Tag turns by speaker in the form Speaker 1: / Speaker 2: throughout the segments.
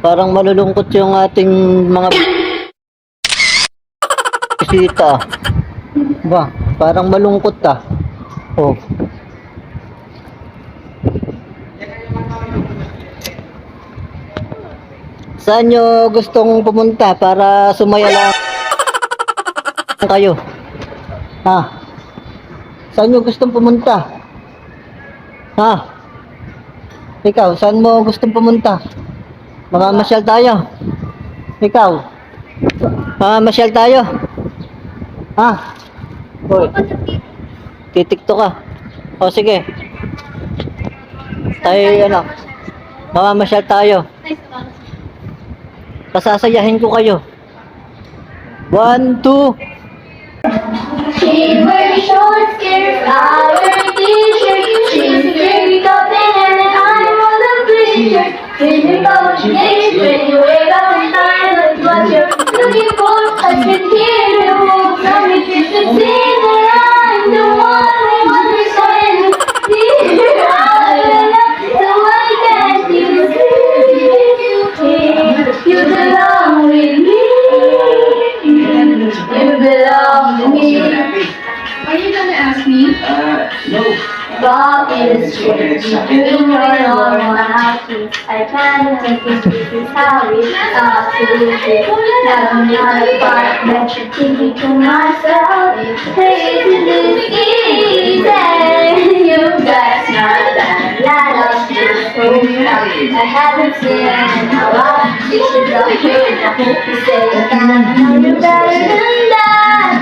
Speaker 1: Parang malulungkot yung ating mga bisita. Ba, parang malungkot ah. Oh. Saan nyo gustong pumunta para sumaya lang kayo? Ha? Saan nyo gustong pumunta? Ha? Ikaw, saan mo gustong pumunta? Mamamasyal tayo. Ikaw? Mamamasyal tayo. Ha? Hoy. Titikto ka. O sige. Tayo ano. Mamamasyal tayo. Pasasayahin ko kayo. 1, 2.
Speaker 2: She wears short skirts, I wear t-shirt. She's very confident and I'm on the bleachers. When you go to days, when you wake up in time, that's what you're looking for. I can hear the wolves on me, you can see that I'm the one who understands. Dear, I love, so why can't you see? You belong with me. You belong to me.
Speaker 3: Are you gonna ask me?
Speaker 4: No.
Speaker 2: God is good. You know all my peace. I can't think this is how it ought to be. Now I'm not a part that you're thinking to myself. Hey, this is easy. You guys know that I love you so much. I haven't seen in a while. You should love you. I hope you say that I know you better than that.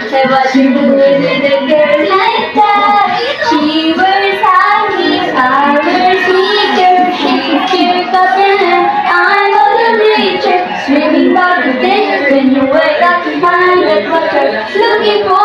Speaker 2: Say what you do with a girl like that. She wears high heels, I wear sneakers. She's pure cotton, I'm on the bleacher. Screaming about the day when you wake up to find that what you're looking for.